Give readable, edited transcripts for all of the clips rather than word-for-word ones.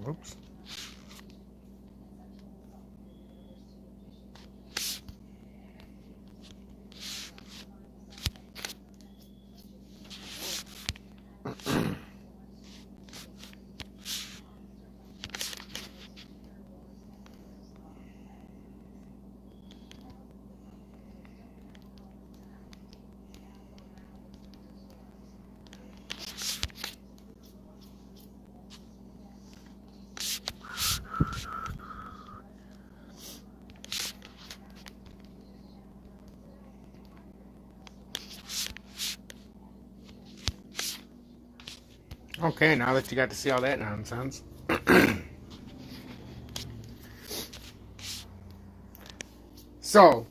Oops. Okay, now that you got to see all that nonsense. So,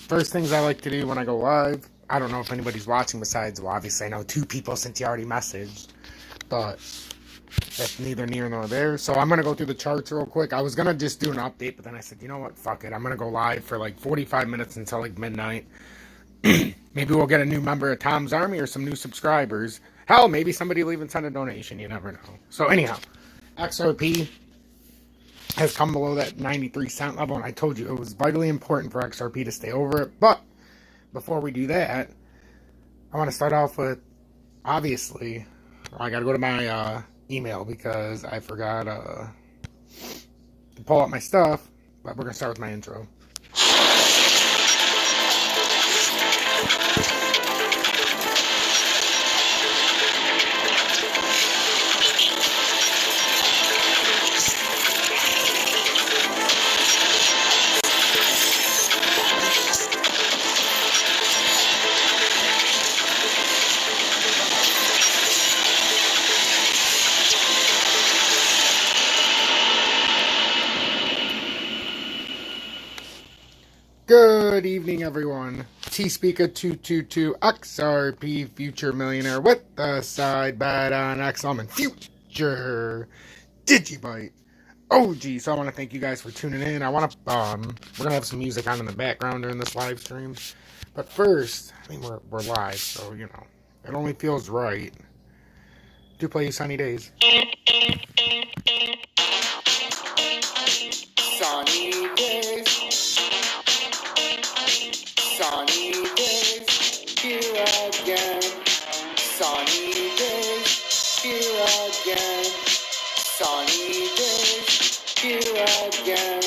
first things I like to do when I go live, I don't know if anybody's watching besides, well, obviously I know 2 people since you already messaged, but that's neither near nor there. So I'm going to go through the charts real quick. I was going to just do an update, but then I said, you know what, fuck it. I'm going to go live for like 45 minutes until like midnight. Maybe we'll get a new member of Tom's Army or some new subscribers. Hell, maybe somebody will even send a donation. You never know. So anyhow, XRP has come below that 93 cent level, and I told you it was vitally important for XRP to stay over it. But before we do that, I want to start off with, obviously, I got to go to my email because I forgot to pull up my stuff, but we're going to start with my intro. Good evening, everyone. T-Speaker222 XRP Future Millionaire with the side bet on XLM and Future Digibyte OG. So I want to thank you guys for tuning in. I want to, we're going to have some music on in the background during this live stream. But first, I mean, we're live, so, you know, it only feels right to play you Sunny Days. Sunny days. Sunny days, here again. Sunny days, here again. Sunny days, here again.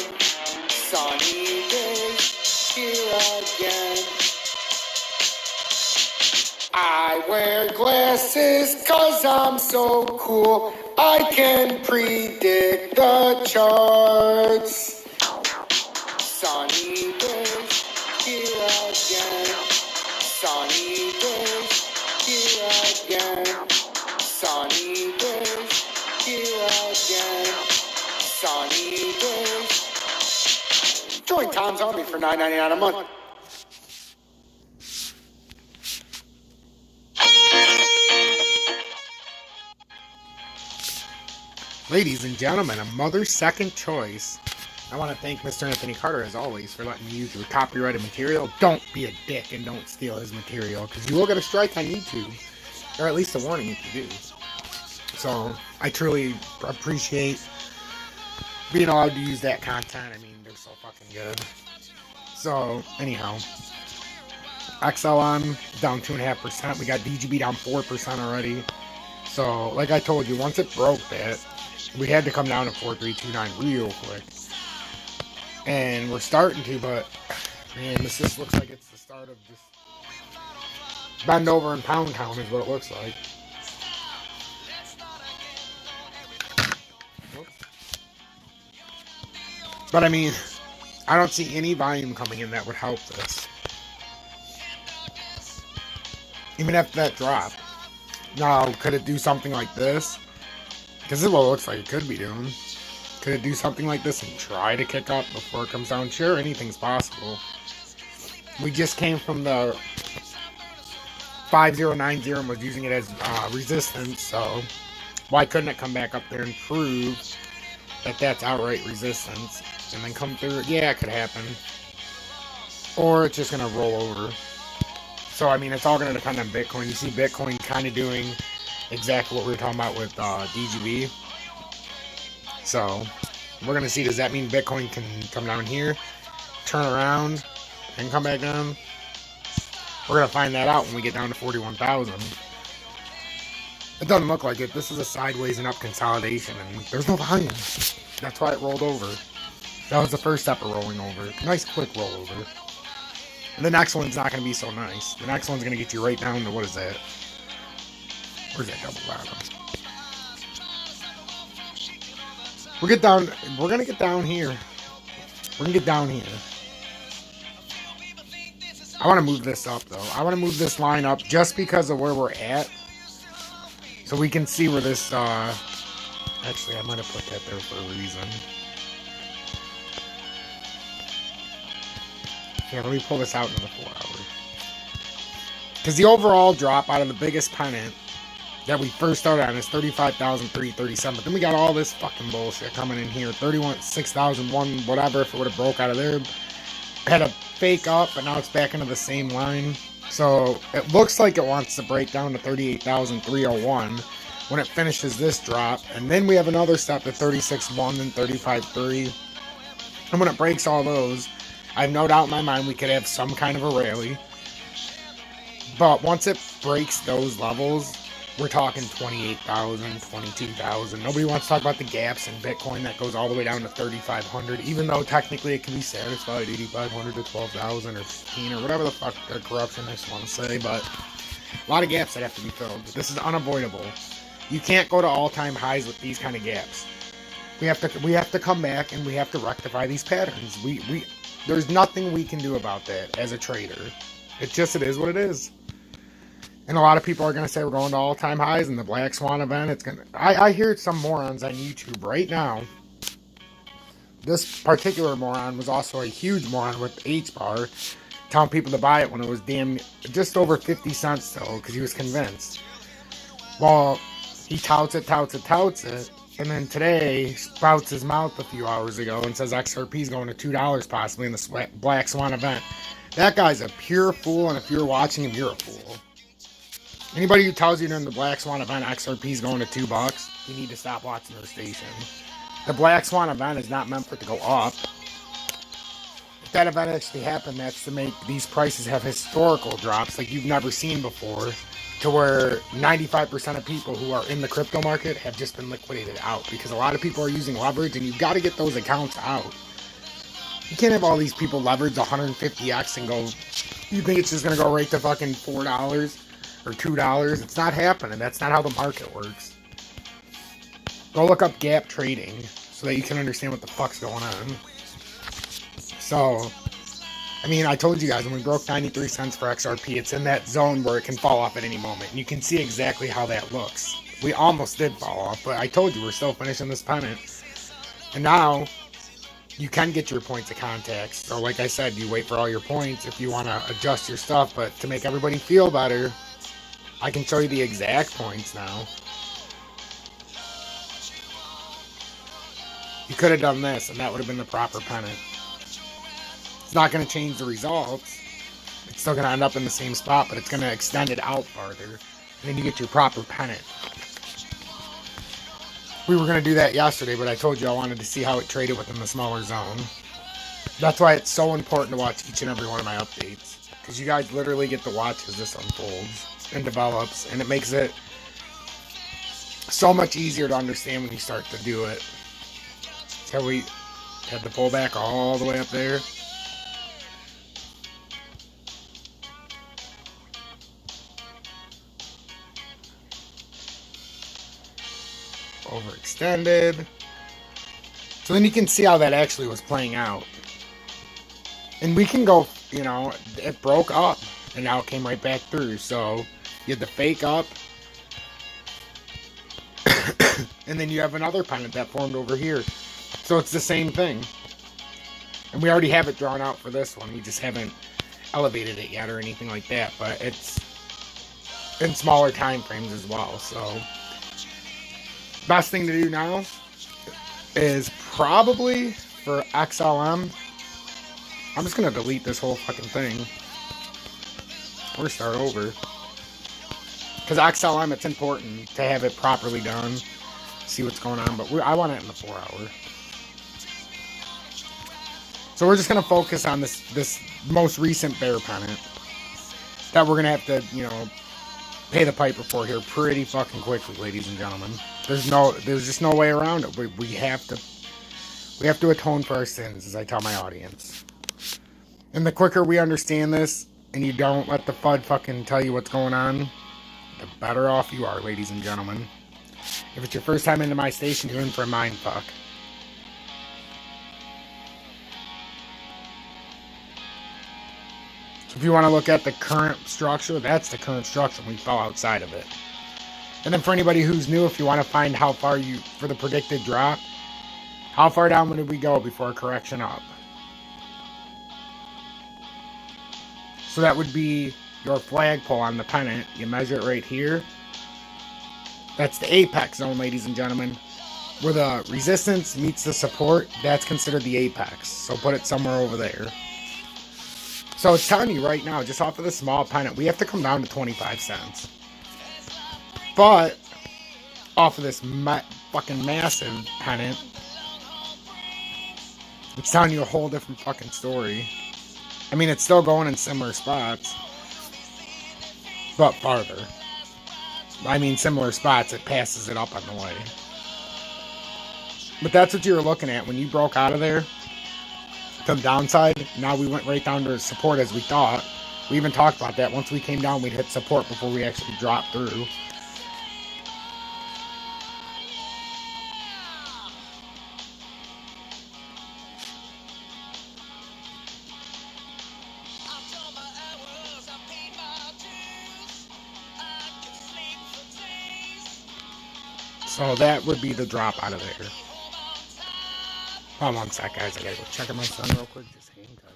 Sunny days, here again. I wear glasses 'cause I'm so cool. I can predict the charts. Sunny days, here again. Sunny days, here again. Sunny days, here again. Sunny days. Join Tom's Army for $9.99 a month. Ladies and gentlemen, a mother's second choice. I want to thank Mr. Anthony Carter, as always, for letting me use your copyrighted material. Don't be a dick and don't steal his material, because you will get a strike on YouTube. Or at least a warning if you do. So, I truly appreciate being allowed to use that content. I mean, they're so fucking good. So, anyhow. XLM down 2.5%. We got DGB down 4% already. So, like I told you, once it broke that, we had to come down to 4329 real quick. And we're starting to, but man, this just looks like it's the start of just bend over and pound town is what it looks like. But I mean, I don't see any volume coming in that would help this. Even after that drop. Now, could it do something like this? Because this is what it looks like it could be doing. Could it do something like this and try to kick up before it comes down? Sure, anything's possible. We just came from the 5090 and was using it as resistance, so why couldn't it come back up there and prove that that's outright resistance and then come through? Yeah, it could happen. Or it's just going to roll over. So, I mean, it's all going to depend on Bitcoin. You see Bitcoin kind of doing exactly what we were talking about with DGB. So we're going to see, does that mean Bitcoin can come down here, turn around, and come back down? We're going to find that out when we get down to 41,000. It doesn't look like it. This is a sideways and up consolidation, and there's no volume. That's why it rolled over. That was the first step of rolling over. Nice quick rollover. And the next one's not going to be so nice. The next one's going to get you right down to, what is that? Where's that double bottom? We're going to get down here. We're going to get down here. I want to move this up, though. I want to move this line up just because of where we're at. So we can see where this, actually, I might have put that there for a reason. Yeah, let me pull this out into the 4 hour. Because the overall drop out of the biggest pennant that we first started on is 35,337. But then we got all this fucking bullshit coming in here. 6,001, whatever, if it would have broke out of there. Had a fake up, but now it's back into the same line. So it looks like it wants to break down to 38,301 when it finishes this drop. And then we have another step at 36.1 and 35.3. And when it breaks all those, I have no doubt in my mind we could have some kind of a rally. But once it breaks those levels, we're talking 28,000, 22,000. Nobody wants to talk about the gaps in Bitcoin that goes all the way down to 3,500, even though technically it can be satisfied 8,500 to 12,000 or 15 or whatever the fuck the corruptionists want to say. But a lot of gaps that have to be filled. This is unavoidable. You can't go to all-time highs with these kind of gaps. We have to come back and we have to rectify these patterns. There's nothing we can do about that as a trader. It is what it is. And a lot of people are going to say we're going to all-time highs and the Black Swan event. It's gonna. I hear some morons on YouTube right now. This particular moron was also a huge moron with H-bar, telling people to buy it when it was just over 50 cents still, because he was convinced. Well, he touts it, and then today spouts his mouth a few hours ago and says XRP is going to $2 possibly in the Black Swan event. That guy's a pure fool, and if you're watching him, you're a fool. Anybody who tells you during the Black Swan event XRP is going to $2, you need to stop watching their station. The Black Swan event is not meant for it to go up. If that event actually happened, that's to make these prices have historical drops like you've never seen before, to where 95% of people who are in the crypto market have just been liquidated out, because a lot of people are using leverage, and you've got to get those accounts out. You can't have all these people leverage 150x and go, you think it's just going to go right to fucking $4 or $2? It's not happening. That's not how the market works. Go look up gap trading so that you can understand what the fuck's going on. So, I mean, I told you guys, when we broke 93 cents for XRP, it's in that zone where it can fall off at any moment. And you can see exactly how that looks. We almost did fall off, but I told you we're still finishing this pennant. And now, you can get your points of contact. So like I said, you wait for all your points if you want to adjust your stuff. But to make everybody feel better, I can show you the exact points now. You could have done this, and that would have been the proper pennant. It's not going to change the results. It's still going to end up in the same spot, but it's going to extend it out farther. And then you get your proper pennant. We were going to do that yesterday, but I told you I wanted to see how it traded within the smaller zone. That's why it's so important to watch each and every one of my updates. Because you guys literally get to watch as this unfolds and develops, and it makes it so much easier to understand when you start to do it. So we had the pullback all the way up there. Overextended. So then you can see how that actually was playing out. And we can go, you know, it broke up and now it came right back through. So you had the fake up. And then you have another pennant that formed over here. So it's the same thing. And we already have it drawn out for this one. We just haven't elevated it yet or anything like that. But it's in smaller time frames as well. So best thing to do now is probably for XLM. I'm just going to delete this whole fucking thing. Or start over. Because XLM, it's important to have it properly done. see what's going on, but I want it in the 4 hour. So we're just going to focus on this most recent bear pennant that we're going to have to, you know, pay the piper for here pretty fucking quickly, ladies and gentlemen. There's just no way around it. We have to atone for our sins, as I tell my audience. And the quicker we understand this, and you don't let the FUD fucking tell you what's going on, the better off you are, ladies and gentlemen. If it's your first time into my station, you're in for a mind fuck. So if you want to look at the current structure, that's the current structure. We fell outside of it. And then for anybody who's new, if you want to find how far for the predicted drop, how far down did we go before a correction up? So that would be your flagpole on the pennant. You measure it right here. That's the apex zone, ladies and gentlemen. Where the resistance meets the support, that's considered the apex. So put it somewhere over there. So it's telling you right now, just off of the small pennant, we have to come down to 25 cents. But off of this fucking massive pennant, it's telling you a whole different fucking story. I mean, it's still going in similar spots, but farther. I mean, similar spots, it passes it up on the way. But that's what you were looking at when you broke out of there to the downside. Now we went right down to support as we thought. We even talked about that. Once we came down, we'd hit support before we actually dropped through. So that would be the drop out of there. Hold on one sec, guys. I gotta go check on my son real quick. Just hang tight.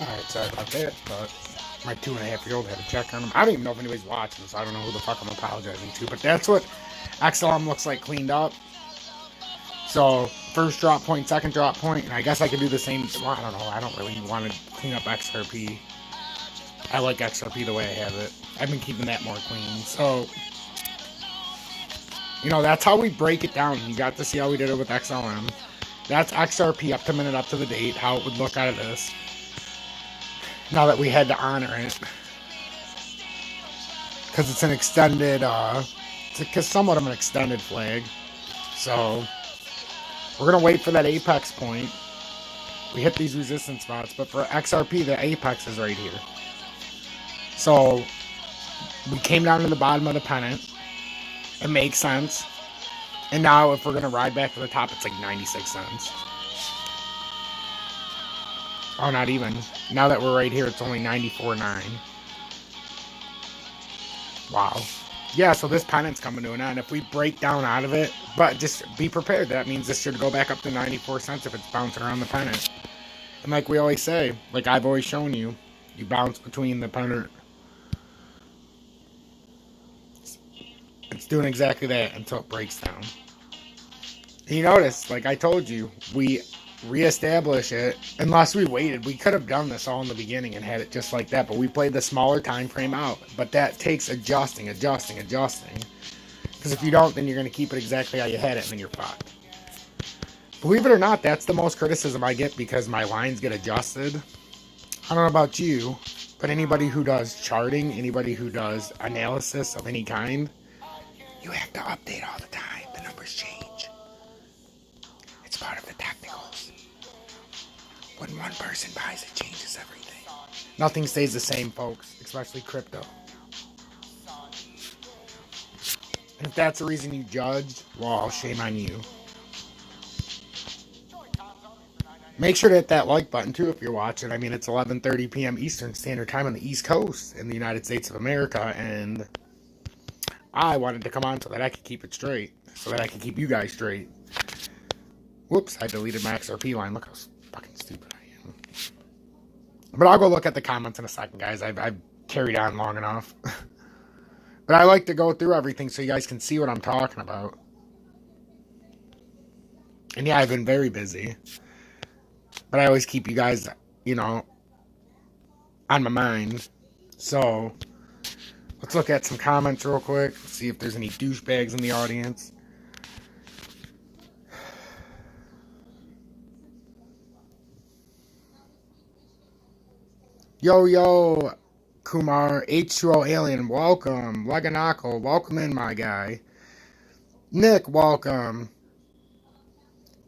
Alright, sorry about that, but my 2.5-year-old had to check on him. I don't even know if anybody's watching, so I don't know who the fuck I'm apologizing to, but that's what XLM looks like cleaned up. So, first drop point, second drop point, and I guess I could do the same. Well, I don't know, I don't really want to clean up XRP. I like XRP the way I have it. I've been keeping that more clean, so, you know, that's how we break it down. You got to see how we did it with XLM. That's XRP up to minute, up to the date, how it would look out of this. Now that we had to honor it. Because it's an extended, it's somewhat of an extended flag. So, we're going to wait for that apex point. We hit these resistance spots, but for XRP, the apex is right here. So, we came down to the bottom of the pennant. It makes sense. And now, if we're going to ride back to the top, it's like 96 cents. Oh, not even. Now that we're right here, it's only 94.9. Wow. Yeah, so this pennant's coming to an end. If we break down out of it, but just be prepared. That means this should go back up to 94 cents if it's bouncing around the pennant. And like we always say, like I've always shown you, you bounce between the pennant. It's doing exactly that until it breaks down. And you notice, like I told you, we reestablish it. Unless we waited, we could have done this all in the beginning and had it just like that, but we played the smaller time frame out. But that takes adjusting, because if you don't, then you're going to keep it exactly how you had it and then you're fucked. Believe it or not, that's the most criticism I get because my lines get adjusted. I don't know about you, but anybody who does charting, anybody who does analysis of any kind, you have to update all the time. The numbers change. It's part of the technicals. When one person buys, it changes everything. Nothing stays the same, folks, especially crypto. And if that's the reason you judge, well, shame on you. Make sure to hit that like button, too, if you're watching. I mean, it's 11:30 p.m. Eastern Standard Time on the East Coast in the United States of America, and I wanted to come on so that I could keep it straight, so that I could keep you guys straight. Whoops, I deleted my XRP line. Look how fucking stupid I am. But I'll go look at the comments in a second, guys. I've carried on long enough. But I like to go through everything so you guys can see what I'm talking about. And yeah, I've been very busy. But I always keep you guys, you know, on my mind. So, let's look at some comments real quick. See if there's any douchebags in the audience. Yo, Kumar, H2O Alien, welcome. Laganako, welcome in, my guy. Nick, welcome.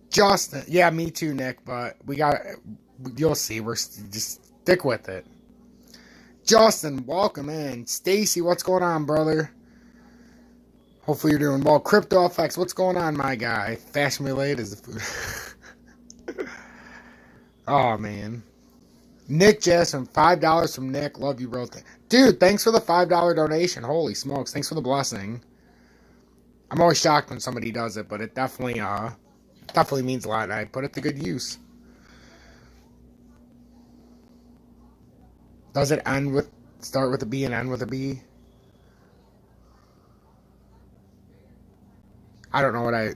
Justin, yeah, me too, Nick, but you'll see, we're just stick with it. Justin, welcome in. Stacy, what's going on, brother? Hopefully you're doing well. Crypto FX, what's going on, my guy? Fashion related is the food. Oh, man. Nick Jasmine, $5 from Nick. Love you, bro. Dude, thanks for the $5 donation. Holy smokes, thanks for the blessing. I'm always shocked when somebody does it, but it definitely means a lot, and I put it to good use. Does it start with a B and end with a B? I don't know what I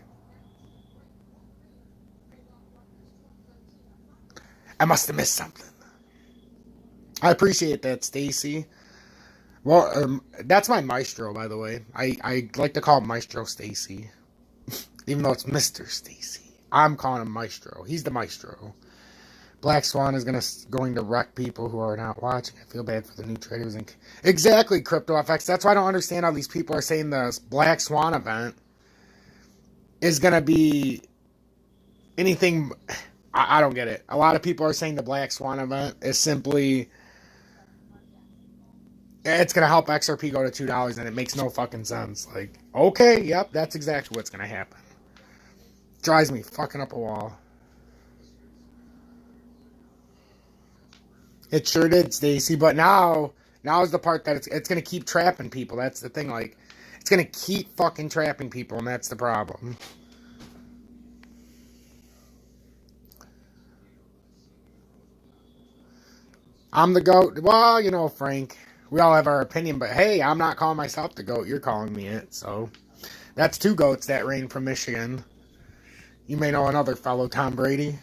must have missed something. I appreciate that, Stacy. Well, that's my maestro, by the way. I like to call him Maestro Stacy, even though it's Mr. Stacy. I'm calling him Maestro. He's the Maestro. Black Swan is going to wreck people who are not watching. I feel bad for the new traders. Exactly, Crypto FX. That's why I don't understand how these people are saying the Black Swan event is going to be anything. I don't get it. A lot of people are saying the Black Swan event is simply, it's going to help XRP go to $2, and it makes no fucking sense. Like, okay, yep, that's exactly what's going to happen. Drives me fucking up a wall. It sure did, Stacy. But now is the part that it's going to keep trapping people. That's the thing. Like, it's going to keep fucking trapping people, and that's the problem. I'm the GOAT. Well, you know, Frank, we all have our opinion, but hey, I'm not calling myself the GOAT. You're calling me it. So that's two GOATs that reign from Michigan. You may know another fellow, Tom Brady.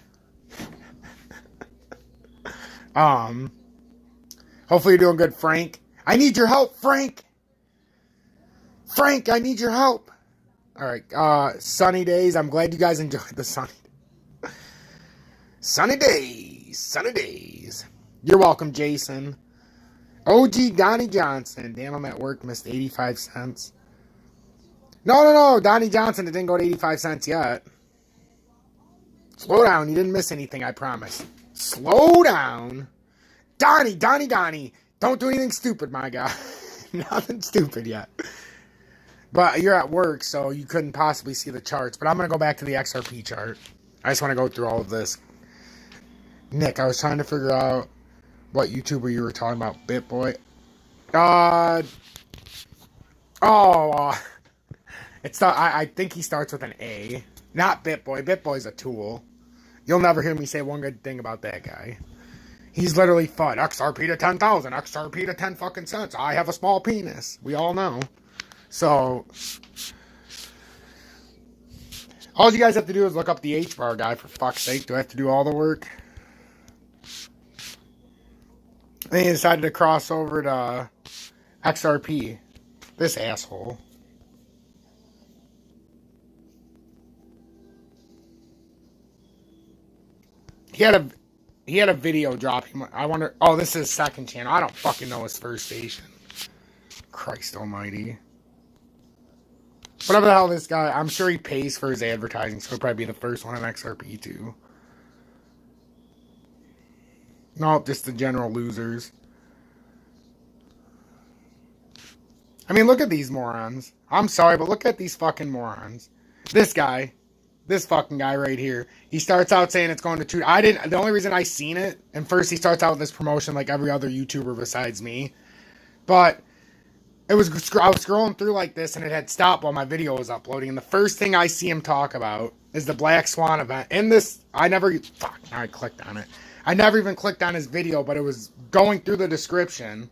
Hopefully you're doing good, Frank. I need your help, Frank. Frank, I need your help. All right, sunny days. I'm glad you guys enjoyed the sunny days. Sunny days. You're welcome, Jason. OG Donnie Johnson. Damn, I'm at work. Missed 85 cents. No. Donnie Johnson, it didn't go to 85 cents yet. Slow down. You didn't miss anything, I promise. Slow down. Donnie. Don't do anything stupid, my guy. Nothing stupid yet. But you're at work, so you couldn't possibly see the charts. But I'm going to go back to the XRP chart. I just want to go through all of this. Nick, I was trying to figure out what YouTuber you were talking about. BitBoy. I think he starts with an A. Not BitBoy. BitBoy's a tool. You'll never hear me say one good thing about that guy. He's literally FUD. XRP to 10,000. XRP to 10 fucking cents. I have a small penis. We all know. So, all you guys have to do is look up the H-bar guy, for fuck's sake. Do I have to do all the work? Then he decided to cross over to XRP. This asshole. He had a video drop. I wonder. Oh, this is his second channel. I don't fucking know his first station. Christ Almighty. Whatever the hell this guy. I'm sure he pays for his advertising, so he'll probably be the first one on XRP too. No, just the general losers. I mean, look at these morons. I'm sorry, but look at these fucking morons. This guy. This fucking guy right here. He starts out saying it's going to 2. The only reason I seen it, and first he starts out with this promotion like every other YouTuber besides me. But I was scrolling through like this and it had stopped while my video was uploading. And the first thing I see him talk about is the Black Swan event. In this, fuck, now I clicked on it. I never even clicked on his video, but it was going through the description.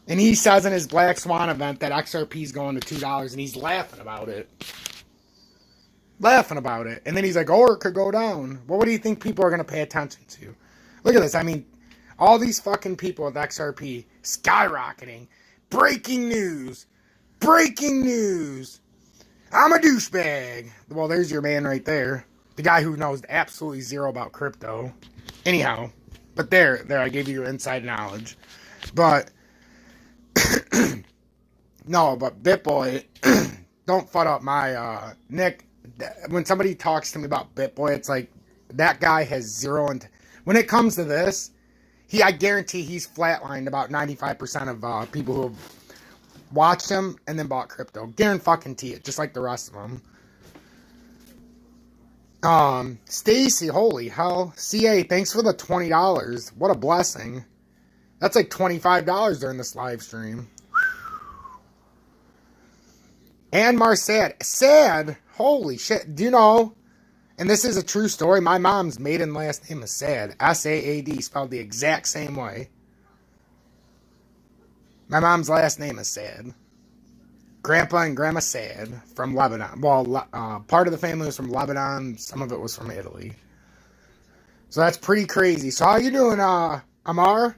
And he says in his Black Swan event that XRP is going to $2 and he's laughing about it. Laughing about it. And then he's like, oh, it could go down. Well, what do you think people are going to pay attention to? Look at this. I mean, all these fucking people with XRP skyrocketing. Breaking news. Breaking news. I'm a douchebag. Well, there's your man right there. The guy who knows absolutely zero about crypto. Anyhow. But there, I gave you your inside knowledge. But, no, but BitBoy, don't fuck up my, Nick, when somebody talks to me about BitBoy, it's like, that guy has zero, and when it comes to this, I guarantee he's flatlined about 95% of people who have watched him and then bought crypto. Guarantee it, just like the rest of them. Stacy, holy hell. CA, thanks for the $20. What a blessing. That's like $25 during this live stream. And Marsad. Sad. Holy shit. Do you know? And this is a true story. My mom's maiden last name is Sad. S-A-A-D, spelled the exact same way. My mom's last name is Sad. Grandpa and Grandma Sad from Lebanon. Well, part of the family was from Lebanon. Some of it was from Italy. So that's pretty crazy. So how you doing, Amar?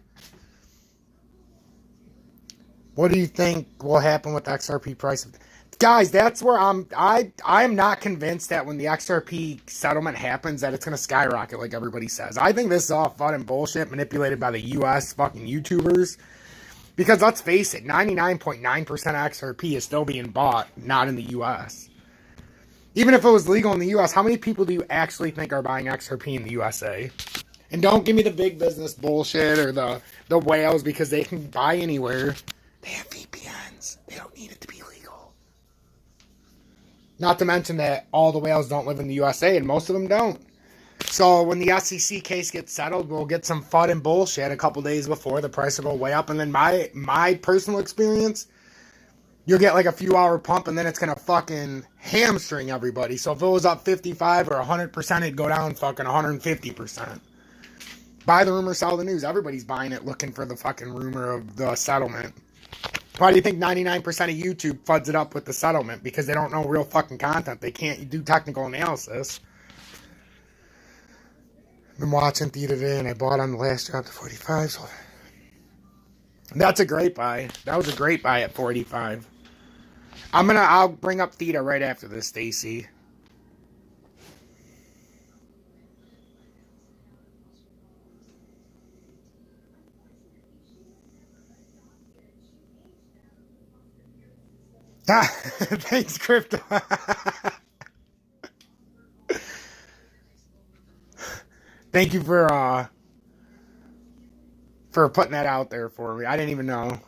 What do you think will happen with the XRP price? Guys, that's where I am not convinced that when the XRP settlement happens that it's going to skyrocket like everybody says. I think this is all fun and bullshit manipulated by the U.S. fucking YouTubers. Because let's face it, 99.9% XRP is still being bought, not in the U.S. Even if it was legal in the U.S., how many people do you actually think are buying XRP in the USA? And don't give me the big business bullshit or the whales because they can buy anywhere. They have VPNs. They don't need it to be legal. Not to mention that all the whales don't live in the USA and most of them don't. So when the SEC case gets settled, we'll get some FUD and bullshit a couple days before. The price will go way up. And then my personal experience, you'll get like a few hour pump and then it's going to fucking hamstring everybody. So if it was up 55 or 100%, it'd go down fucking 150%. Buy the rumor, sell the news. Everybody's buying it looking for the fucking rumor of the settlement. Why do you think 99% of YouTube FUDs it up with the settlement? Because they don't know real fucking content. They can't do technical analysis. Been watching Theta today and I bought on the last drop to 45. So that's a great buy. That was a great buy at 45. I'll bring up Theta right after this, Stacy. Thanks, Crypto. Thank you for putting that out there for me. I didn't even know.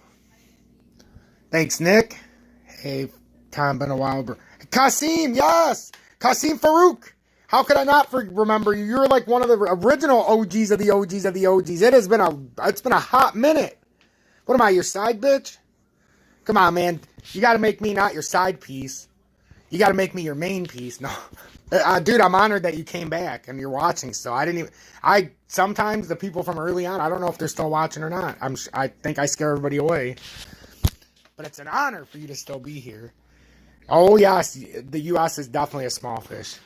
Thanks, Nick. Hey, time been a while, bro. Kasim, yes! Kasim Farouk. How could I not remember you? You're like one of the original OGs of the OGs of the OGs. It's been a hot minute. What am I, your side bitch? Come on, man. You got to make me not your side piece. You got to make me your main piece. No. Dude, I'm honored that you came back and you're watching still. Sometimes the people from early on, I don't know if they're still watching or not. I think I scare everybody away. But it's an honor for you to still be here. Oh, yes. The U.S. is definitely a small fish.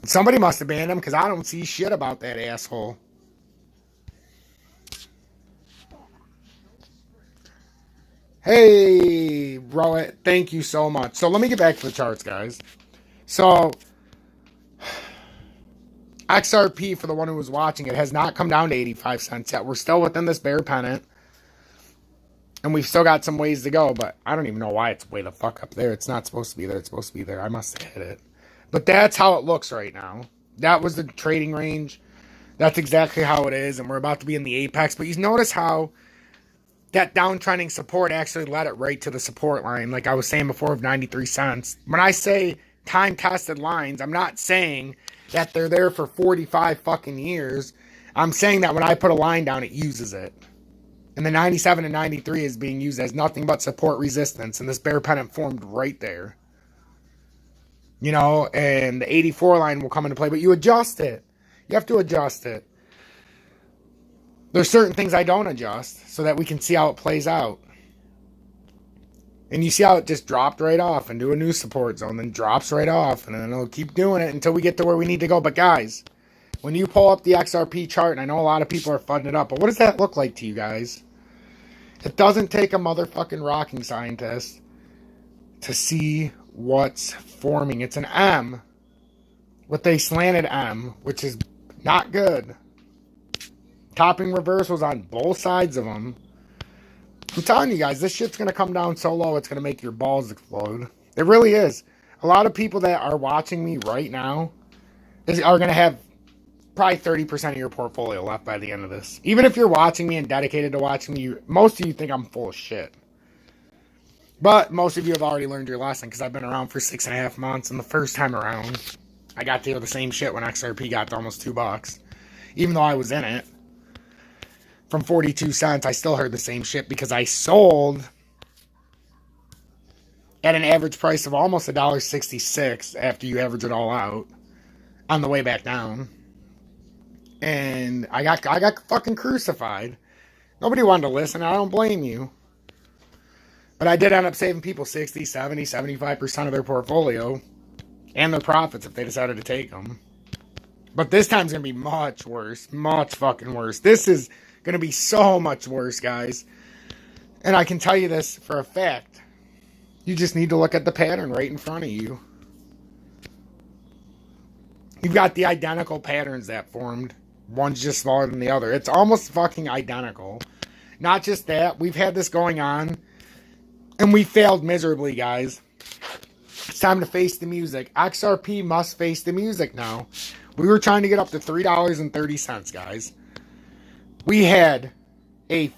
Somebody must have banned him because I don't see shit about that asshole. Hey, bro, thank you so much. So let me get back to the charts, guys. So XRP, for the one who was watching, it has not come down to 85 cents yet. We're still within this bear pennant. And we've still got some ways to go, but I don't even know why it's way the fuck up there. It's not supposed to be there. It's supposed to be there. I must have hit it. But that's how it looks right now. That was the trading range. That's exactly how it is, and we're about to be in the apex. But you notice how that downtrending support actually led it right to the support line, like I was saying before, of 93 cents. When I say time-tested lines, I'm not saying that they're there for 45 fucking years. I'm saying that when I put a line down, it uses it. And the 97 and 93 is being used as nothing but support resistance, and this bear pennant formed right there. You know, and the 84 line will come into play, but you adjust it. You have to adjust it. There's certain things I don't adjust so that we can see how it plays out. And you see how it just dropped right off into a new support zone, then drops right off, and then it'll keep doing it until we get to where we need to go. But guys, when you pull up the XRP chart, and I know a lot of people are fudding it up, but what does that look like to you guys? It doesn't take a motherfucking rocking scientist to see what's forming. It's an M with a slanted M, which is not good. Topping reversals on both sides of them. I'm telling you guys, this shit's going to come down so low, it's going to make your balls explode. It really is. A lot of people that are watching me right now are going to have probably 30% of your portfolio left by the end of this. Even if you're watching me and dedicated to watching me, most of you think I'm full of shit. But most of you have already learned your lesson, because I've been around for 6.5 months, and the first time around, I got to hear the same shit when XRP got to almost $2. Even though I was in it. From 42 cents, I still heard the same shit because I sold at an average price of almost $1.66 after you average it all out on the way back down. And I got fucking crucified. Nobody wanted to listen. I don't blame you. But I did end up saving people 60, 70, 75% of their portfolio and their profits if they decided to take them. But this time's going to be much worse. Much fucking worse. This is going to be so much worse, guys. And I can tell you this for a fact. You just need to look at the pattern right in front of you. You've got the identical patterns that formed. One's just smaller than the other. It's almost fucking identical. Not just that. We've had this going on. And we failed miserably, guys. It's time to face the music. XRP must face the music now. We were trying to get up to $3.30, guys. We had a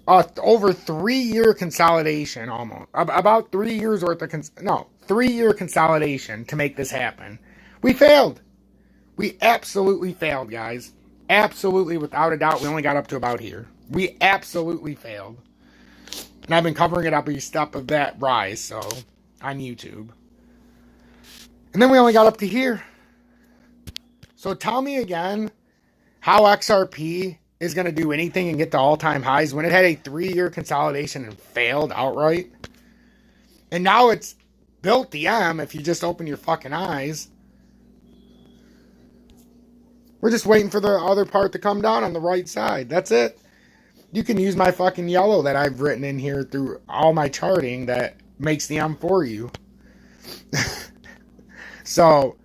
over 3-year consolidation, almost. About 3 years worth of, 3-year consolidation to make this happen. We failed. We absolutely failed, guys. Absolutely, without a doubt, we only got up to about here. We absolutely failed. And I've been covering it up every step of that rise, so, on YouTube. And then we only got up to here. So tell me again how XRP is going to do anything and get to all-time highs when it had a 3-year consolidation and failed outright. And now it's built the M if you just open your fucking eyes. We're just waiting for the other part to come down on the right side. That's it. You can use my fucking yellow that I've written in here through all my charting that makes the M for you. So,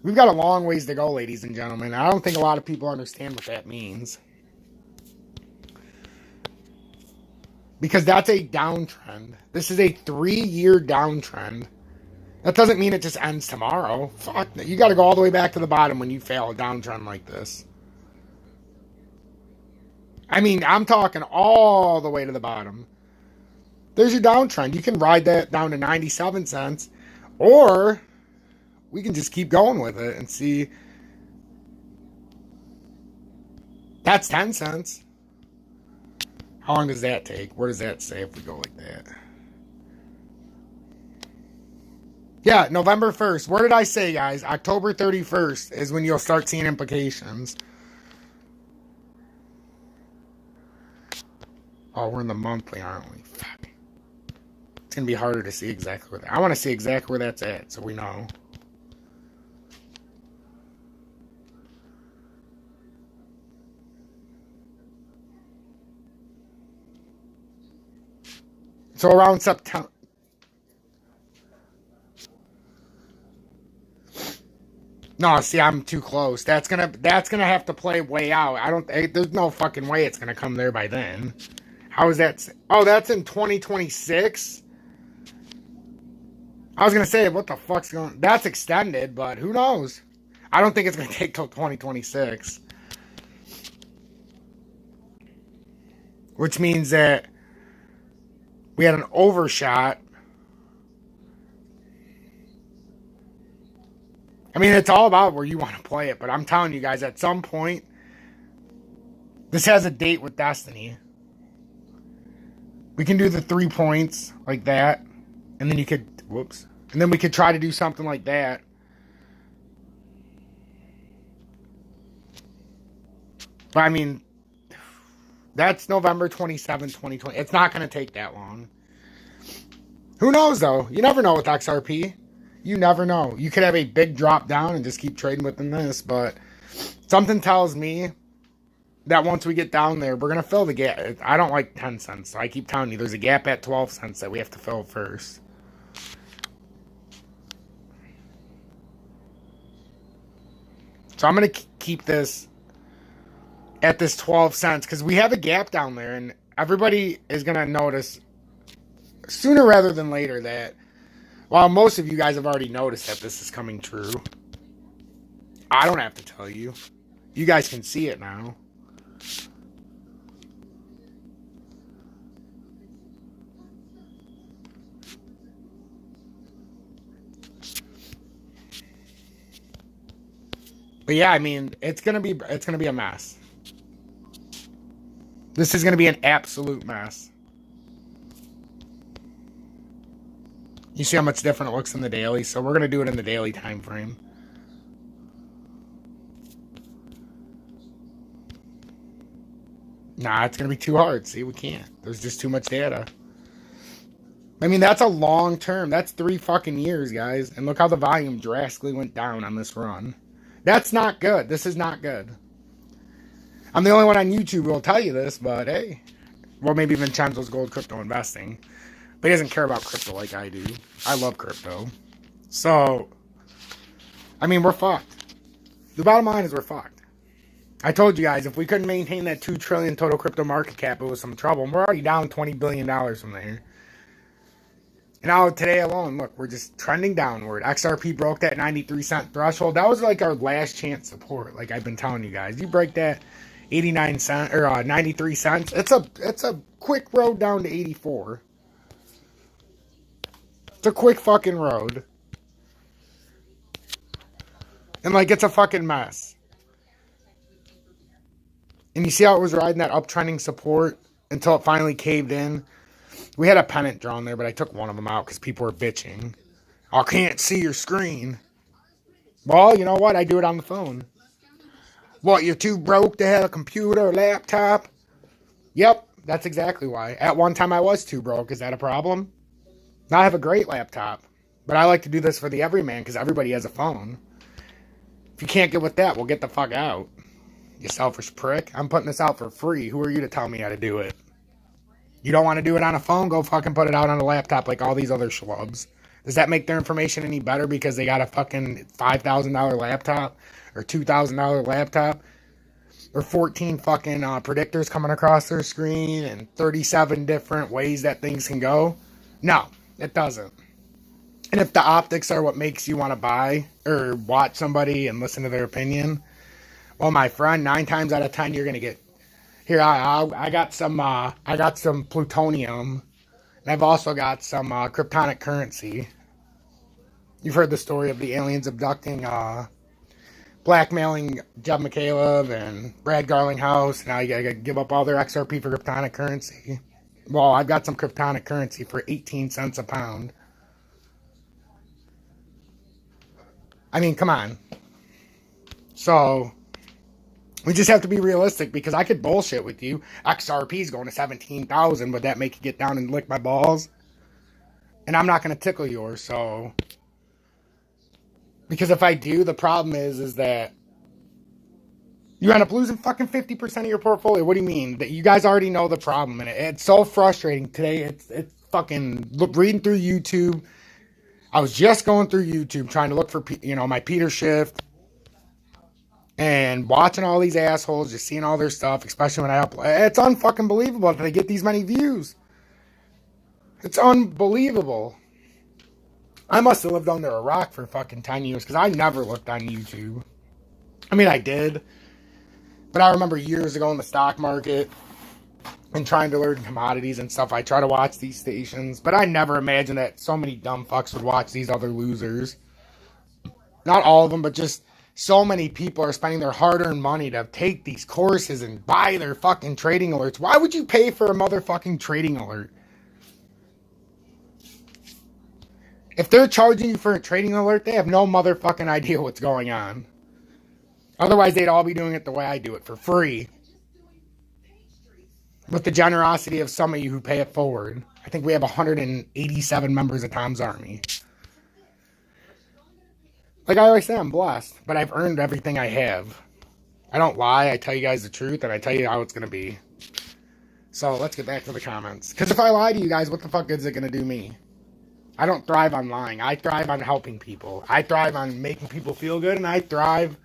we've got a long ways to go, ladies and gentlemen. I don't think a lot of people understand what that means. Because that's a downtrend. This is a 3-year downtrend. That doesn't mean it just ends tomorrow. Fuck, you got to go all the way back to the bottom when you fail a downtrend like this. I mean, I'm talking all the way to the bottom. There's your downtrend. You can ride that down to 97 cents. Or we can just keep going with it and see. That's 10 cents. How long does that take? Where does that say if we go like that? Yeah, November 1st. Where did I say, guys? October 31st is when you'll start seeing implications. Oh, we're in the monthly, aren't we? Fuck. It's going to be harder to see exactly where that. I want to see exactly where that's at so we know. So around September. No, see, I'm too close. That's gonna have to play way out. There's no fucking way it's gonna come there by then. How is that? Oh, that's in 2026? I was gonna say, what the fuck's going? That's extended, but who knows? I don't think it's gonna take till 2026. Which means that we had an overshot. I mean, it's all about where you want to play it, but I'm telling you guys, at some point, this has a date with destiny. We can do the 3 points like that, and then you could, whoops, and then we could try to do something like that. But I mean, that's November 27, 2020. It's not going to take that long. Who knows, though? You never know with XRP. You never know. You could have a big drop down and just keep trading within this, but something tells me that once we get down there, we're going to fill the gap. I don't like 10 cents, so I keep telling you there's a gap at 12 cents that we have to fill first. So I'm going to keep this at this 12 cents because we have a gap down there, and everybody is going to notice sooner rather than later that, while most of you guys have already noticed that this is coming true, I don't have to tell you. You guys can see it now. But yeah, I mean, it's gonna be a mess. This is gonna be an absolute mess. You see how much different it looks in the daily, so we're gonna do it in the daily time frame. Nah, it's gonna be too hard. See, we can't. There's just too much data. I mean, that's a long term. That's 3 fucking years, guys. And look how the volume drastically went down on this run. That's not good. This is not good. I'm the only one on YouTube who will tell you this, but hey. Well, maybe Vincenzo's Gold Crypto Investing. But he doesn't care about crypto like I do. I love crypto. So, I mean, we're fucked. The bottom line is we're fucked. I told you guys, if we couldn't maintain that 2 trillion total crypto market cap, it was some trouble. And we're already down $20 billion from there. And now today alone, look, we're just trending downward. XRP broke that 93 cent threshold. That was like our last chance support, like I've been telling you guys. You break that 89 cent or 93 cents, it's a quick road down to 84. It's a quick fucking road. And like, it's a fucking mess. And you see how it was riding that uptrending support until it finally caved in? We had a pennant drawn there, but I took one of them out because people were bitching. I can't see your screen. Well, you know what? I do it on the phone. What, you're too broke to have a computer or laptop? Yep, that's exactly why. At one time I was too broke. Is that a problem? Now I have a great laptop. But I like to do this for the everyman because everybody has a phone. If you can't get with that, well, get the fuck out. You selfish prick. I'm putting this out for free. Who are you to tell me how to do it? You don't want to do it on a phone? Go fucking put it out on a laptop like all these other schlubs. Does that make their information any better because they got a fucking $5,000 laptop or $2,000 laptop or 14 fucking predictors coming across their screen and 37 different ways that things can go? No, it doesn't. And if the optics are what makes you want to buy or watch somebody and listen to their opinion, well, my friend, 9 times out of 10 you're gonna get. Here, I got some plutonium, and I've also got some kryptonic currency. You've heard the story of the aliens abducting, blackmailing Jeb McCaleb and Brad Garlinghouse, and now you gotta give up all their XRP for kryptonic currency. Well, I've got some kryptonic currency for 18 cents a pound. I mean, come on. So, we just have to be realistic because I could bullshit with you. XRP's going to 17,000. Would that make you get down and lick my balls? And I'm not going to tickle yours, so. Because if I do, the problem is that you end up losing fucking 50% of your portfolio. What do you mean? That you guys already know the problem. And it's so frustrating today. It's fucking reading through YouTube. I was just going through YouTube trying to look for, my Peter Schiff. And watching all these assholes, just seeing all their stuff, especially when I upload, it's unfucking believable that they get these many views. It's unbelievable. I must have lived under a rock for fucking 10 years because I never looked on YouTube. I mean, I did. But I remember years ago in the stock market and trying to learn commodities and stuff, I try to watch these stations. But I never imagined that so many dumb fucks would watch these other losers. Not all of them, but just so many people are spending their hard-earned money to take these courses and buy their fucking trading alerts. Why would you pay for a motherfucking trading alert? If they're charging you for a trading alert, they have no motherfucking idea what's going on. Otherwise, they'd all be doing it the way I do it, for free. With the generosity of some of you who pay it forward. I think we have 187 members of Tom's Army. Like I always say, I'm blessed, but I've earned everything I have. I don't lie, I tell you guys the truth, and I tell you how it's going to be. So, let's get back to the comments. Because if I lie to you guys, what the fuck is it going to do me? I don't thrive on lying. I thrive on helping people. I thrive on making people feel good, and I thrive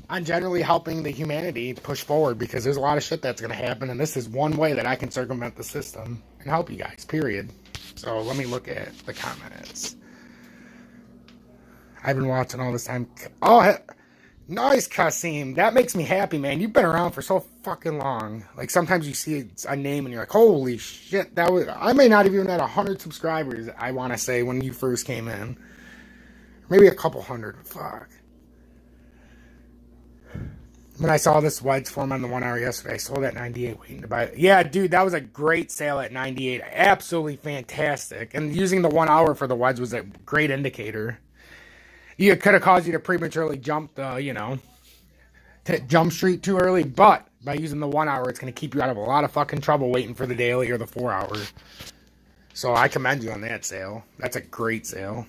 on generally helping the humanity push forward, because there's a lot of shit that's going to happen, and this is one way that I can circumvent the system and help you guys, period. So let me look at the comments. I've been watching all this time. Oh, nice, Kasim. That makes me happy, man. You've been around for so fucking long. Like, sometimes you see a name and you're like, holy shit, that was... I may not have even had 100 subscribers, I want to say, when you first came in. Maybe a couple hundred. Fuck. When I saw this wedge form on the 1 hour yesterday, I sold at 98 waiting to buy it. Yeah, dude, that was a great sale at 98. Absolutely fantastic. And using the 1 hour for the wedge was a great indicator. It could have caused you to prematurely jump the, to jump street too early, but by using the 1 hour, it's going to keep you out of a lot of fucking trouble waiting for the daily or the 4 hour. So I commend you on that sale. That's a great sale.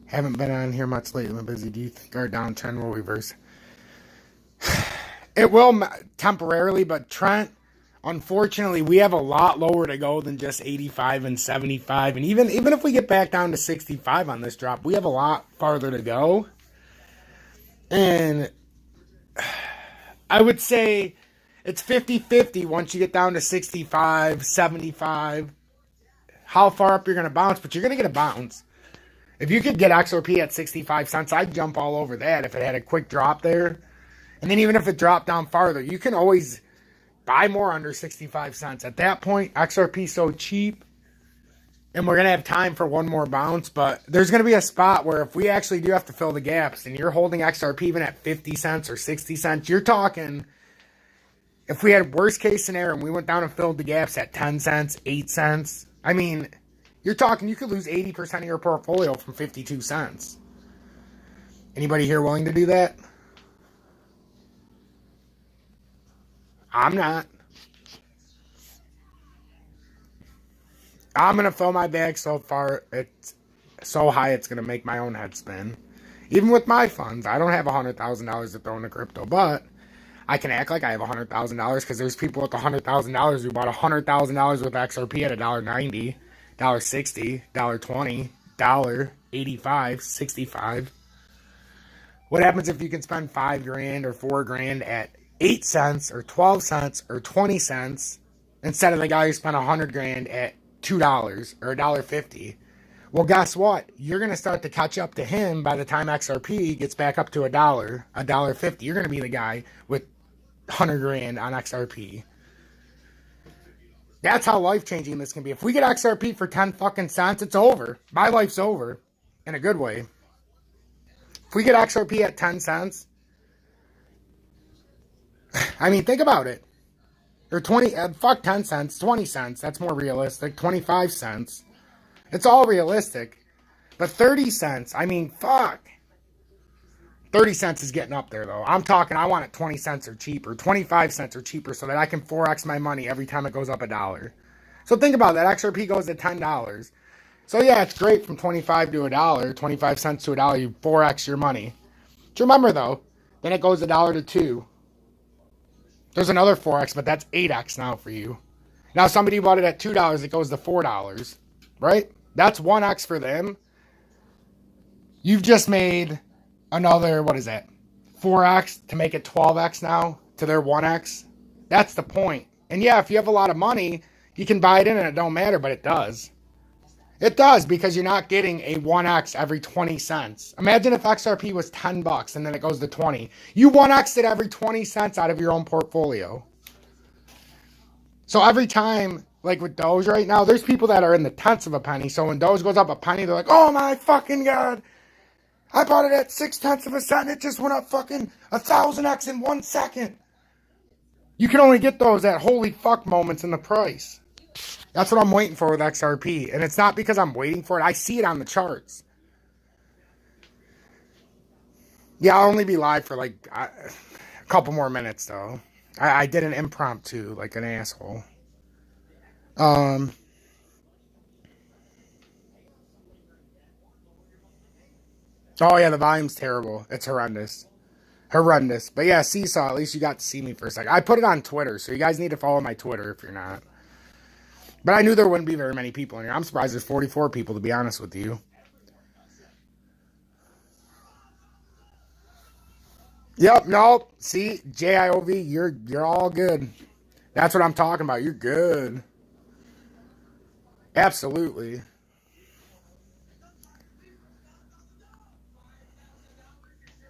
Haven't been on here much lately. I'm busy. Do you think our downtrend will reverse? It will temporarily, but Trent, unfortunately, we have a lot lower to go than just 85 and 75. And even if we get back down to 65 on this drop, we have a lot farther to go. And I would say it's 50-50 once you get down to 65, 75. How far up you're going to bounce, but you're going to get a bounce. If you could get XRP at 65 cents, I'd jump all over that if it had a quick drop there. And then even if it dropped down farther, you can always buy more under 65 cents. At that point, XRP is so cheap, and we're going to have time for one more bounce. But there's going to be a spot where if we actually do have to fill the gaps, and you're holding XRP even at 50 cents or 60 cents, you're talking, if we had worst case scenario and we went down and filled the gaps at 10 cents, 8 cents, I mean, you're talking you could lose 80% of your portfolio from 52 cents. Anybody here willing to do that? I'm not. I'm going to fill my bag so far. It's so high it's going to make my own head spin. Even with my funds, I don't have $100,000 to throw into crypto, but I can act like I have $100,000 because there's people with $100,000 who bought $100,000 with XRP at $1.90, $1.60, $1.20, $1.85, $65. What happens if you can spend $5,000 or $4,000 at 8 cents or 12 cents or 20 cents instead of the guy who spent $100,000 at $2 or $1.50? Well, guess what? You're going to start to catch up to him by the time XRP gets back up to $1, $1.50. You're going to be the guy with $100,000 on XRP. That's how life-changing this can be. If we get XRP for 10 fucking cents, it's over. My life's over. In a good way. If we get XRP at 10 cents, I mean, think about it. Or 20, fuck 10 cents, 20 cents. That's more realistic. 25 cents. It's all realistic. But 30 cents, I mean, fuck. 30 cents is getting up there, though. I'm talking, I want it 20 cents or cheaper. 25 cents or cheaper so that I can 4x my money every time it goes up $1. So think about that. XRP goes to $10. So yeah, it's great from 25 to $1, 25 cents to $1. You 4x your money. But remember, though, then it goes $1 to $2. There's another 4x, but that's 8x now for you. Now, somebody bought it at $2, it goes to $4, right? That's 1x for them. You've just made another, what is that, 4x to make it 12x now to their 1x. That's the point. And yeah, if you have a lot of money, you can buy it in and it don't matter, but it does. It does, because you're not getting a 1x every 20 cents. Imagine if XRP was 10 bucks and then it goes to 20. You 1x it every 20 cents out of your own portfolio. So every time, like with Doge right now, there's people that are in the tenths of a penny. So when Doge goes up a penny, they're like, oh my fucking God. I bought it at 0.6 of a cent. It just went up fucking 1,000x in 1 second. You can only get those at holy fuck moments in the price. That's what I'm waiting for with XRP. And it's not because I'm waiting for it. I see it on the charts. Yeah, I'll only be live for like a couple more minutes though. I did an impromptu like an asshole. Oh yeah, the volume's terrible. It's horrendous. Horrendous. But yeah, Seesaw, at least you got to see me for a second. I put it on Twitter, so you guys need to follow my Twitter if you're not. But I knew there wouldn't be very many people in here. I'm surprised there's 44 people, to be honest with you. Yep, no. See, JIOV, you're all good. That's what I'm talking about. You're good. Absolutely.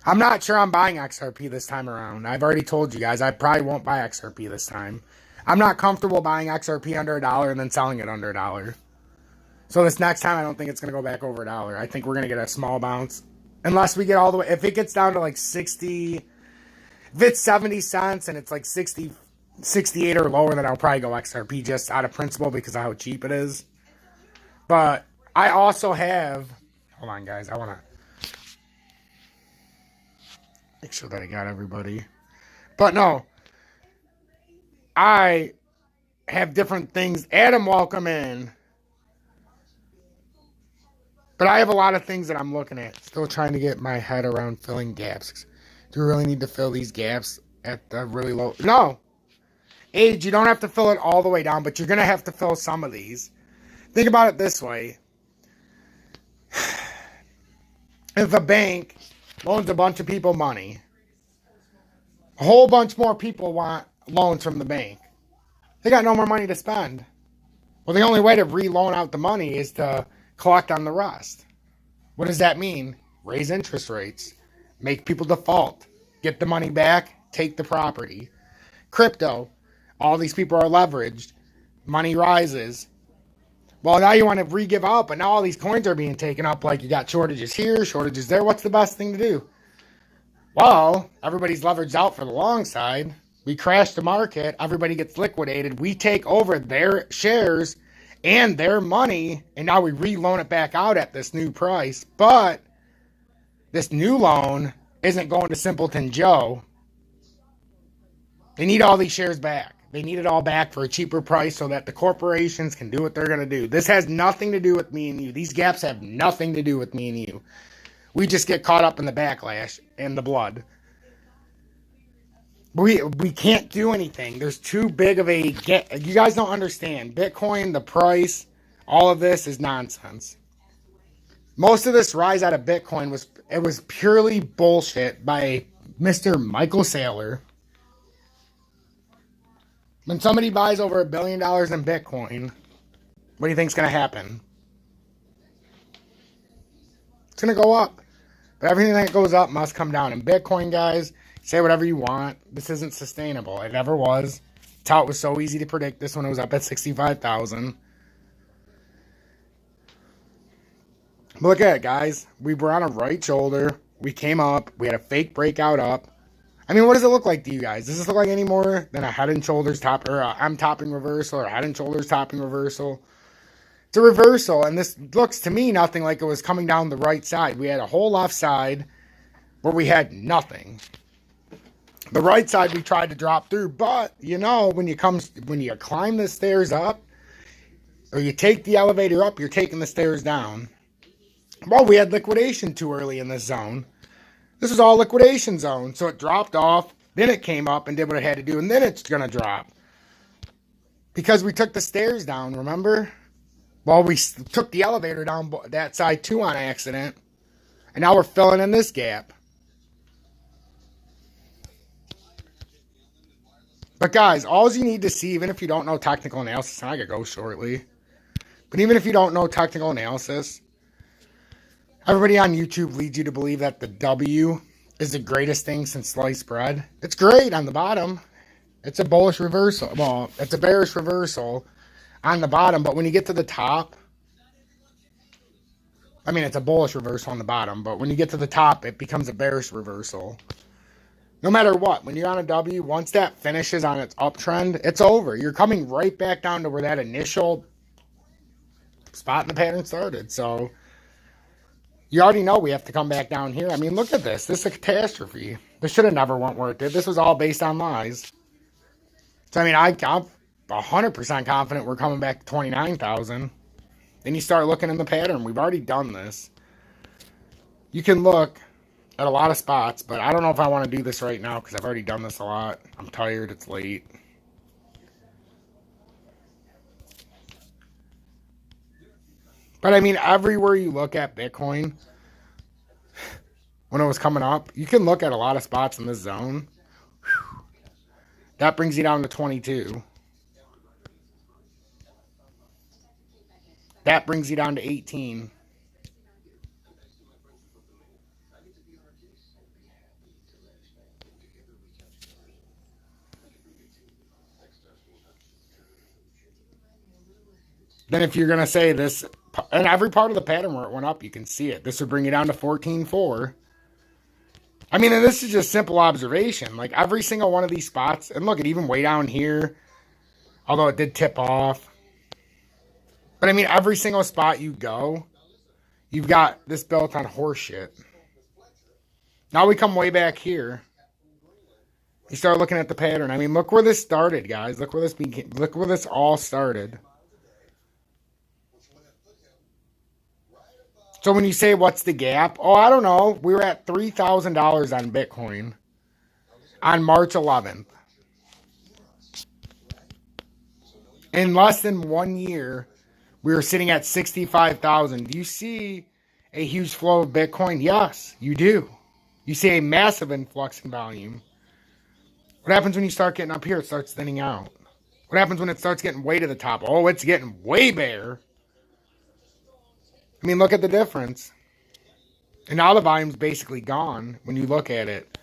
I'm not sure I'm buying XRP this time around. I've already told you guys I probably won't buy XRP this time. I'm not comfortable buying XRP under $1 and then selling it under $1. So this next time I don't think it's going to go back over $1. I think we're going to get a small bounce. Unless we get all the way, if it gets down to like 60, if it's 70 cents and it's like 60, 68 or lower, then I'll probably go XRP just out of principle because of how cheap it is. But I also have, hold on guys, I want to make sure that I got everybody. But no, I have different things. Adam, welcome in. But I have a lot of things that I'm looking at. Still trying to get my head around filling gaps. Do we really need to fill these gaps at the really low? No. Age, you don't have to fill it all the way down, but you're going to have to fill some of these. Think about it this way. If a bank loans a bunch of people money, a whole bunch more people want loans from the bank. They got no more money to spend. Well, the only way to re-loan out the money is to collect on the rest. What does that mean? Raise interest rates. Make people default. Get the money back. Take the property. Crypto. All these people are leveraged. Money rises. Well, now you want to re-give out, but now all these coins are being taken up. Like you got shortages here, shortages there. What's the best thing to do? Well, everybody's leveraged out for the long side. We crash the market. Everybody gets liquidated. We take over their shares and their money, and now we re-loan it back out at this new price. But this new loan isn't going to Simpleton Joe. They need all these shares back. They need it all back for a cheaper price so that the corporations can do what they're going to do. This has nothing to do with me and you. These gaps have nothing to do with me and you. We just get caught up in the backlash and the blood. We can't do anything. There's too big of a get. You guys don't understand. Bitcoin, the price, all of this is nonsense. Most of this rise out of Bitcoin was purely bullshit by Mr. Michael Saylor. When somebody buys over $1 billion in Bitcoin, what do you think's going to happen? It's going to go up. But everything that goes up must come down. And Bitcoin, guys, say whatever you want. This isn't sustainable. It never was. It's how it was so easy to predict this when it was up at 65,000. Look at it, guys. We were on a right shoulder. We came up. We had a fake breakout up. I mean, what does it look like to you guys? Does this look like any more than a head and shoulders top, or I'm topping reversal, or head and shoulders topping reversal? It's a reversal, and this looks to me nothing like it was coming down the right side. We had a whole left side where we had nothing. The right side we tried to drop through, but you know, when you climb the stairs up, or you take the elevator up, you're taking the stairs down. Well, we had liquidation too early in this zone. This is all liquidation zone, so it dropped off, Then it came up and did what it had to do, and then it's going to drop. Because we took the stairs down, remember? Well, we took the elevator down that side too on accident. And now we're filling in this gap. But guys, all you need to see, even if you don't know technical analysis, and I could go shortly. But even if you don't know technical analysis, everybody on YouTube leads you to believe that the W is the greatest thing since sliced bread. It's great on the bottom. It's a bullish reversal. Well, it's a bearish reversal on the bottom. But when you get to the top, I mean, it's a bullish reversal on the bottom. But when you get to the top, it becomes a bearish reversal. No matter what, when you're on a W, once that finishes on its uptrend, it's over. You're coming right back down to where that initial spot in the pattern started. So you already know we have to come back down here. I mean, look at this. This is a catastrophe. This should have never went where it did. This was all based on lies. So, I mean, I'm 100% confident we're coming back to 29,000. Then you start looking in the pattern. We've already done this. You can look at a lot of spots, but I don't know if I want to do this right now because I've already done this a lot. I'm tired. It's late. But, I mean, everywhere you look at Bitcoin, when it was coming up, you can look at a lot of spots in this zone. That brings you down to 22. That brings you down to 18. Then if you're going to say this, and every part of the pattern where it went up, you can see it. This would bring you down to 14.4. I mean, and this is just simple observation. Like every single one of these spots, and look, it even way down here, although it did tip off. But I mean, every single spot you go, you've got this built on horse shit. Now we come way back here. You start looking at the pattern. I mean, look where this started, guys. Look where this all started. So when you say, what's the gap? Oh, I don't know. We were at $3,000 on Bitcoin on March 11th. In less than 1 year, we were sitting at 65,000. Do you see a huge flow of Bitcoin? Yes, you do. You see a massive influx in volume. What happens when you start getting up here? It starts thinning out. What happens when it starts getting way to the top? Oh, it's getting way bare. I mean, look at the difference. And now the volume's basically gone when you look at it.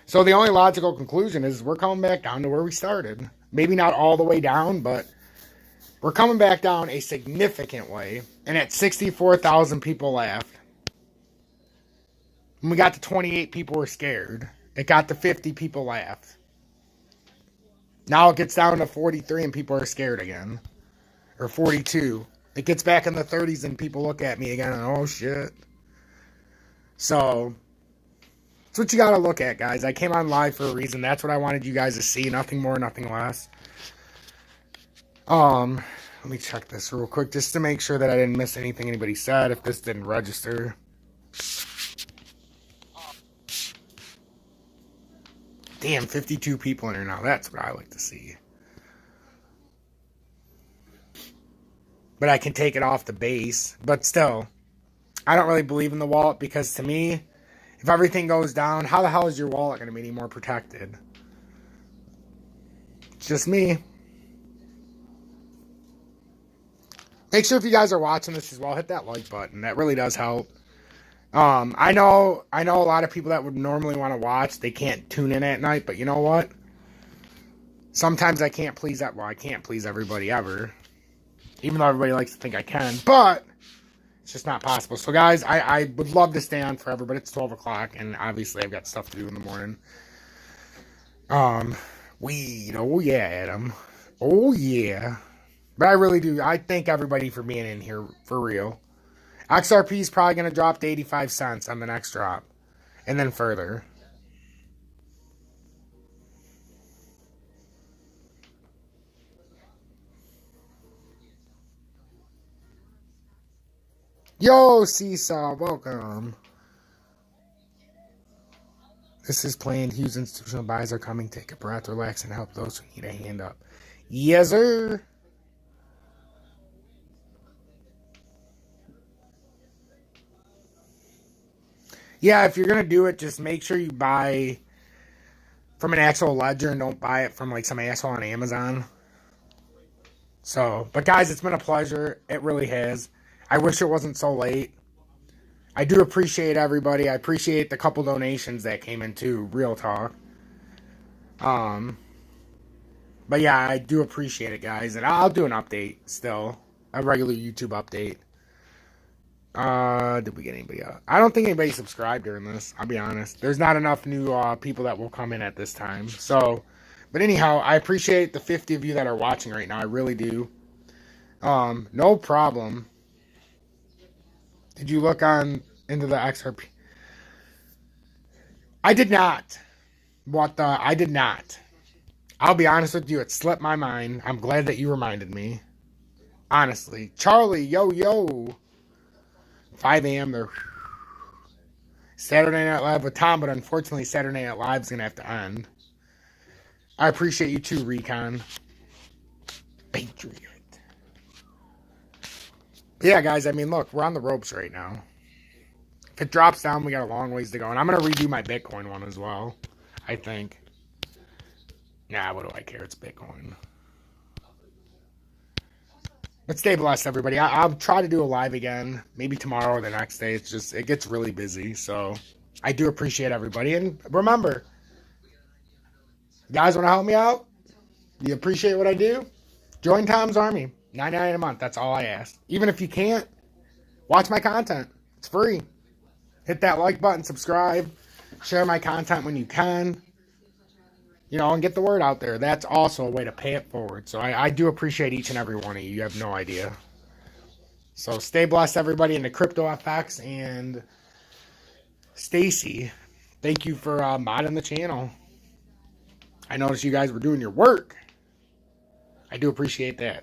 So the only logical conclusion is we're coming back down to where we started. Maybe not all the way down, but we're coming back down a significant way. And at 64,000 people laughed. When we got to 28, people were scared. It got to 50, people laughed. Now it gets down to 43 and people are scared again. Or 42. It gets back in the 30s and people look at me again and, oh, shit. So, that's what you got to look at, guys. I came on live for a reason. That's what I wanted you guys to see. Nothing more, nothing less. Let me check this real quick just to make sure that I didn't miss anything anybody said if this didn't register. Damn, 52 people in here now. That's what I like to see. But I can take it off the base. But still, I don't really believe in the wallet because to me, if everything goes down, how the hell is your wallet going to be any more protected? It's just me. Make sure if you guys are watching this as well, hit that like button. That really does help. I know a lot of people that would normally want to watch, they can't tune in at night, but you know what? Sometimes I can't please that. Well, I can't please everybody ever. Even though everybody likes to think I can. But it's just not possible. So, guys, I would love to stay on forever, but it's 12 o'clock, and obviously I've got stuff to do in the morning. Weed. Oh, yeah, Adam. Oh, yeah. But I really do. I thank everybody for being in here, for real. XRP is probably going to drop to 85 cents on the next drop. And then further. Yo, Seesaw, welcome. This is planned. Huge institutional buys are coming. Take a breath, relax, and help those who need a hand up. Yes, sir. Yeah, if you're going to do it, just make sure you buy from an actual ledger and don't buy it from like some asshole on Amazon. So, but guys, it's been a pleasure. It really has. I wish it wasn't so late. I do appreciate everybody. I appreciate the couple donations that came in too. Real talk. But yeah, I do appreciate it, guys. And I'll do an update still. A regular YouTube update. Did we get anybody else? I don't think anybody subscribed during this. I'll be honest. There's not enough new people that will come in at this time. So, but anyhow, I appreciate the 50 of you that are watching right now. I really do. No problem. Did you look into the XRP? I did not. I did not. I'll be honest with you, it slipped my mind. I'm glad that you reminded me. Honestly. Charlie, yo. 5 a.m. They're Saturday Night Live with Tom, but unfortunately Saturday Night Live is going to have to end. I appreciate you too, Recon. Patriot. But yeah, guys, I mean, look, we're on the ropes right now. If it drops down, we got a long ways to go. And I'm going to redo my Bitcoin one as well, I think. Nah, what do I care? It's Bitcoin. But stay blessed, everybody. I'll try to do a live again, maybe tomorrow or the next day. It's just, it gets really busy. So I do appreciate everybody. And remember, you guys want to help me out? You appreciate what I do? Join Tom's Army. $99 a month. That's all I ask. Even if you can't, watch my content. It's free. Hit that like button, subscribe, share my content when you can. You know, and get the word out there. That's also a way to pay it forward. So I do appreciate each and every one of you. You have no idea. So stay blessed, everybody, in the Crypto FX. And Stacy, thank you for modding the channel. I noticed you guys were doing your work. I do appreciate that.